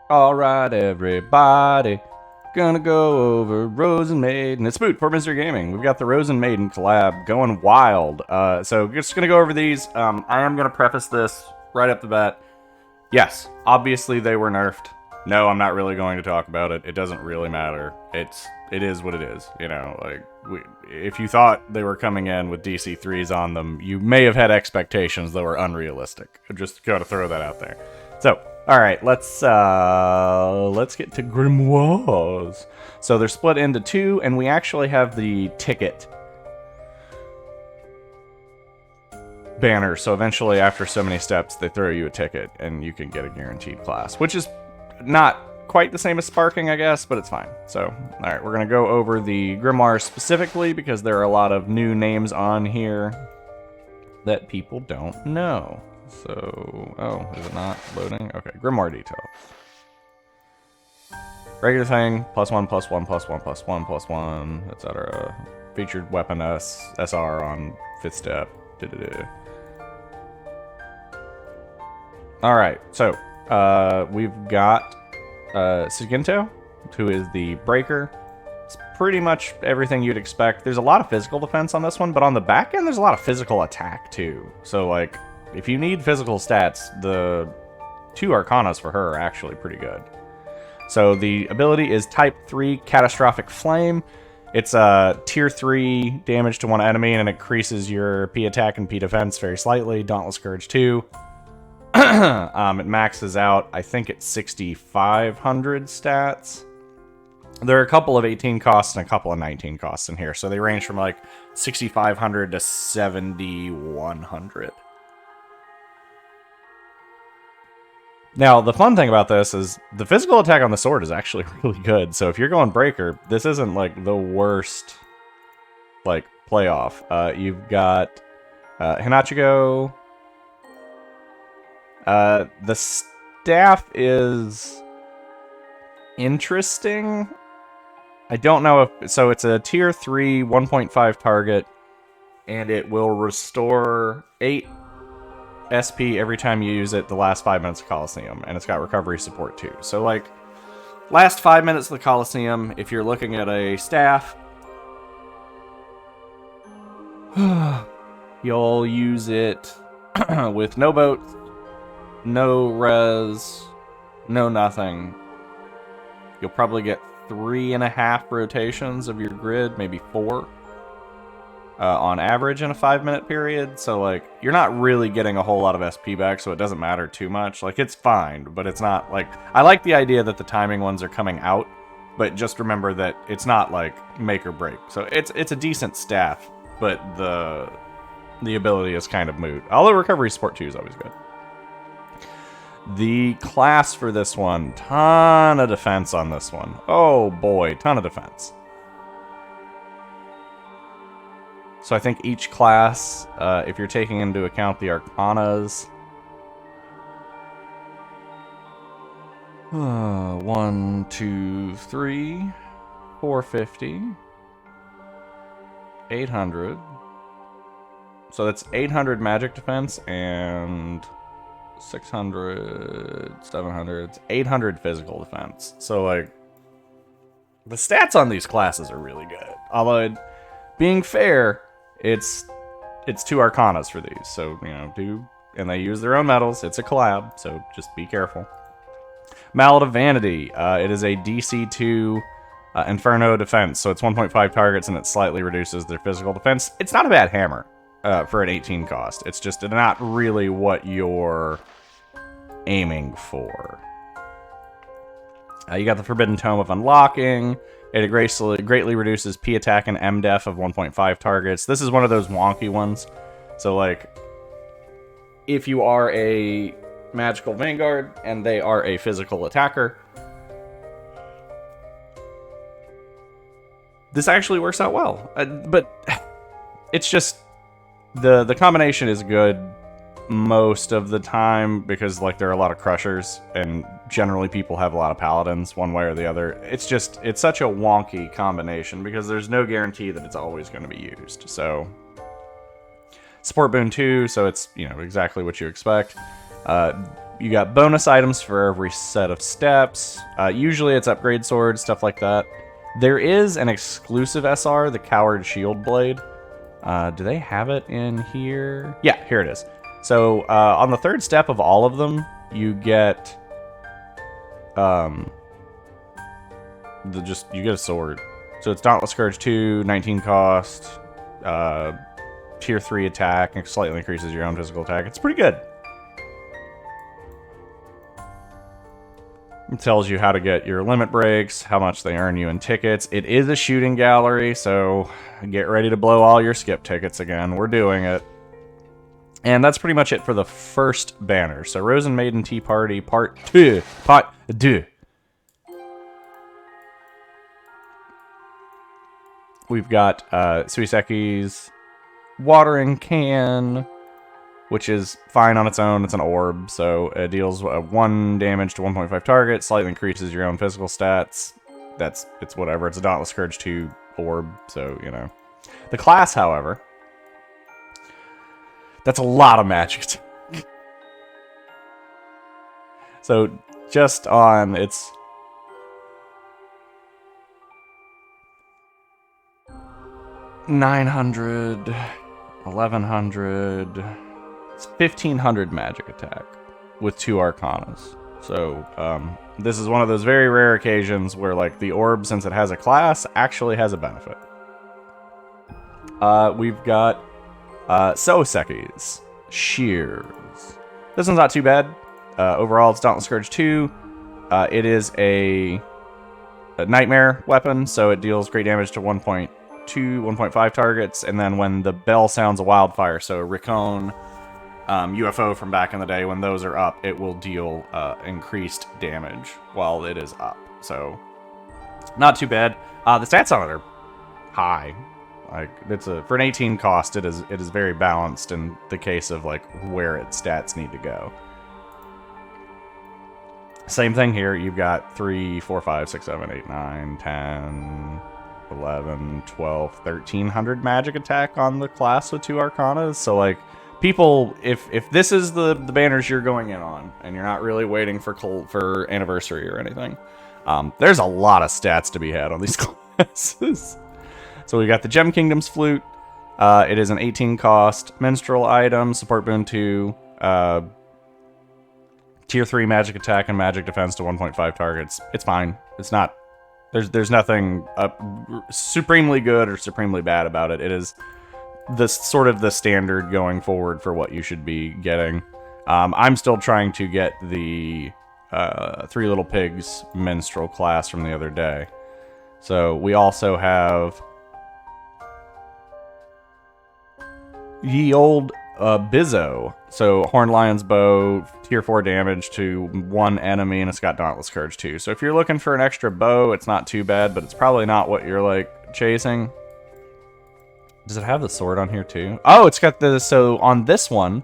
Alright, everybody. Gonna go over Rozen Maiden. It's Spoot for Mr. Gaming. We've got the Rozen Maiden collab going wild. So just gonna go over these. I am gonna preface this right up the bat. Yes, obviously they were nerfed. No, I'm not really going to talk about it. It doesn't really matter. It is what it is. You know, like if you thought they were coming in with DC3s on them, you may have had expectations that were unrealistic. Just gotta throw that out there. So, all right, let's get to grimoires. So they're split into two, and we actually have the ticket banner. So eventually, after so many steps, they throw you a ticket, and you can get a guaranteed class, which is not quite the same as sparking, I guess, but it's fine. So, all right, we're gonna go over the grimoires specifically because there are a lot of new names on here that people don't know. So, oh, is it not loading? Okay, grimoire detail. Regular thing, +1, +1, +1, +1, +1, etc. Featured weapon SR on 5th step. Alright, so, we've got Suginto, who is the breaker. It's pretty much everything you'd expect. There's a lot of physical defense on this one, but on the back end, there's a lot of physical attack, too. So, like, if you need physical stats, the 2 Arcanas for her are actually pretty good. So the ability is Type 3 Catastrophic Flame. It's Tier 3 damage to one enemy, and it increases your P attack and P defense very slightly. Dauntless Scourge 2. It maxes out, I think, at 6,500 stats. There are a couple of 18 costs and a couple of 19 costs in here, so they range from like 6,500 to 7,100. Now, the fun thing about this is the physical attack on the sword is actually really good. So if you're going breaker, this isn't like the worst like playoff. You've got Hinachigo. The staff is interesting. I don't know if so. It's a tier 3 1.5 target, and it will restore 8 SP every time you use it the last 5 minutes of Coliseum, and it's got recovery support too. So like, last 5 minutes of the Coliseum, if you're looking at a staff, you'll use it with no boat, no res, no nothing. You'll probably get 3.5 rotations of your grid, maybe 4. On average in a 5-minute period, so like you're not really getting a whole lot of SP back, so it doesn't matter too much. Like it's fine, but it's not like I like the idea that the timing ones are coming out, but just remember that it's not like make or break. So it's a decent staff, but the ability is kind of moot. Although recovery support 2 is always good. The class for this one, ton of defense on this one. Oh boy, ton of defense. So I think each class, if you're taking into account the Arcanas, 1, 2, 3, 450, 800. So that's 800 magic defense and 600, 700, 800 physical defense. So like, the stats on these classes are really good. Although, being fair, it's 2 Arcanas for these, so, you know, and they use their own medals. It's a collab, so just be careful. Mallet of Vanity. It is a DC2 Inferno defense, so it's 1.5 targets, and it slightly reduces their physical defense. It's not a bad hammer for an 18 cost. It's just not really what you're aiming for. You got the Forbidden Tome of Unlocking. It greatly reduces P attack and M def of 1.5 targets. This is one of those wonky ones. So, like, if you are a magical vanguard and they are a physical attacker, this actually works out well. But it's just the combination is good most of the time because like there are a lot of crushers and generally people have a lot of paladins one way or the other. It's such a wonky combination because there's no guarantee that it's always going to be used. So Support boon 2, so it's, you know, exactly what you expect. You got bonus items for every set of steps. Usually it's upgrade swords, stuff like that. There is an exclusive SR, the Coward Shield Blade. Do they have it in here? Yeah, here it is. So on the third step of all of them, you get you get a sword. So it's Dauntless Scourge 2, 19 cost, tier 3 attack, and slightly increases your own physical attack. It's pretty good. It tells you how to get your limit breaks, how much they earn you in tickets. It is a shooting gallery, so get ready to blow all your skip tickets again. We're doing it. And that's pretty much it for the first banner. So Rozen Maiden Tea Party Part 2. Part 2. We've got Sosekis Watering Can, which is fine on its own. It's an orb, so it deals 1 damage to 1.5 targets, slightly increases your own physical stats. It's whatever. It's a Dauntless Scourge 2 orb, so, you know. The class, however, that's a lot of magic. So, just on its... $900, $1,100... It's 1,500 magic attack with 2 Arcanas. So, this is one of those very rare occasions where, like, the orb, since it has a class, actually has a benefit. We've got Sosekis Shears. This one's not too bad. Overall, it's Dauntless Scourge 2. It is a nightmare weapon, so it deals great damage to 1.2, 1.5 targets, and then when the bell sounds a wildfire, so Ricon, UFO from back in the day, when those are up, it will deal increased damage while it is up. So, not too bad. The stats on it are high. Like, it's for an 18 cost, it is very balanced in the case of like where its stats need to go. Same thing here. You've got 3, 4, 5, 6, 7, 8, 9, 10, 11, 12, 1,300 magic attack on the class with 2 Arcanas. So like, people, if this is the banners you're going in on, and you're not really waiting for anniversary or anything, there's a lot of stats to be had on these classes. So we got the Gem Kingdoms Flute. It is an 18 cost minstrel item, support boon 2, tier 3 magic attack and magic defense to 1.5 targets. It's fine. It's not. There's nothing supremely good or supremely bad about it. It is sort of the standard going forward for what you should be getting. I'm still trying to get the 3 Little Pigs minstrel class from the other day. So we also have Ye Old Bizzo. So Horned Lion's Bow, tier 4 damage to 1 enemy, and it's got Dauntless Scourge 2. So if you're looking for an extra bow, it's not too bad, but it's probably not what you're like chasing. Does it have the sword on here too? Oh, it's got the... So on this one,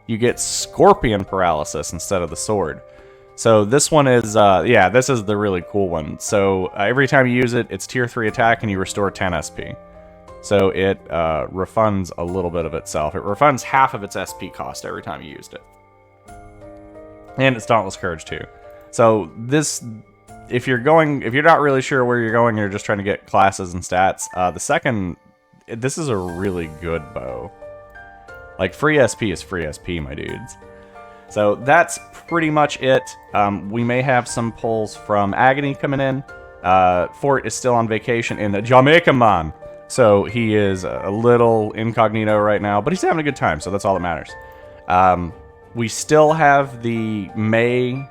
you get Scorpion Paralysis instead of the sword. So this one is... yeah, this is the really cool one. So every time you use it, it's tier 3 attack and you restore 10 SP. So it refunds a little bit of itself. It refunds half of its SP cost every time you used it. And it's Dauntless Courage too. So this... If you're not really sure where you're going, you're just trying to get classes and stats, the second... This is a really good bow. Like, free SP is free SP, my dudes. So that's pretty much it. We may have some pulls from Agony coming in. Fort is still on vacation in Jamaica, man. So he is a little incognito right now, but he's having a good time, so that's all that matters. We still have the May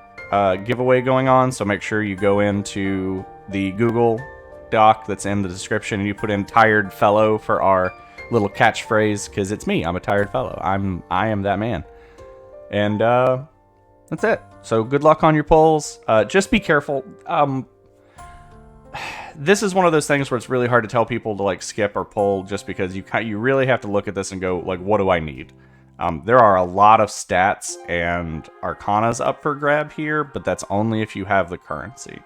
giveaway going on, so make sure you go into the Google doc that's in the description and you put in tired fellow for our little catchphrase, because it's me. I'm a tired fellow. I am that man. And that's it. So good luck on your polls. Just be careful. This is one of those things where it's really hard to tell people to like skip or pull, just because you really have to look at this and go like, what do I need? There are a lot of stats and arcanas up for grab here, but that's only if you have the currency.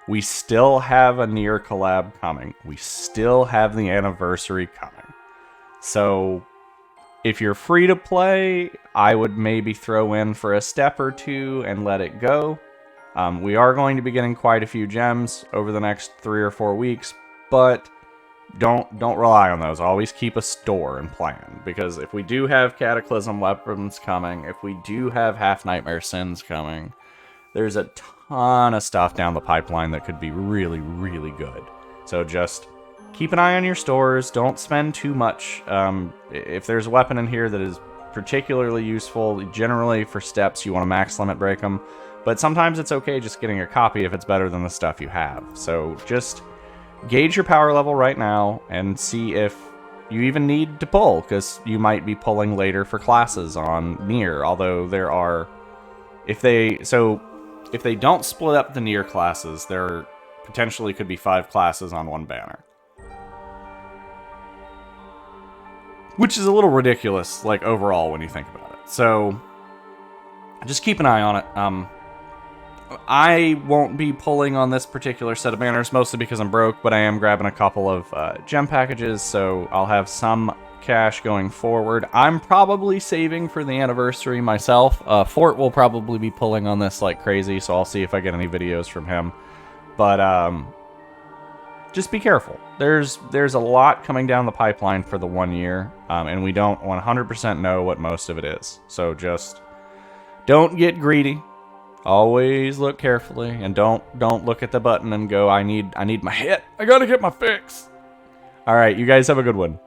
We still have a near collab coming. We still have the anniversary coming. So If you're free to play, I would maybe throw in for a step or two and let it go. We are going to be getting quite a few gems over the next 3 or 4 weeks, but don't rely on those. Always keep a store and plan, because if we do have Cataclysm weapons coming, if we do have Half Nightmare Sins coming, there's a ton of stuff down the pipeline that could be really, really good. So just keep an eye on your stores. Don't spend too much. If there's a weapon in here that is particularly useful, generally for steps, you want to max limit break them. But sometimes it's okay just getting a copy if it's better than the stuff you have. So just gauge your power level right now and see if you even need to pull, because you might be pulling later for classes on Nier. Although there are, if they don't split up the Nier classes, there potentially could be 5 classes on one banner. Which is a little ridiculous, like, overall, when you think about it. So, just keep an eye on it. I won't be pulling on this particular set of banners, mostly because I'm broke, but I am grabbing a couple of gem packages, so I'll have some cash going forward. I'm probably saving for the anniversary myself. Fort will probably be pulling on this like crazy, so I'll see if I get any videos from him. But, just be careful. There's a lot coming down the pipeline for the 1 year, and we don't 100% know what most of it is. So just don't get greedy. Always look carefully, and don't look at the button and go, I need my hit. I gotta get my fix. All right, you guys have a good one.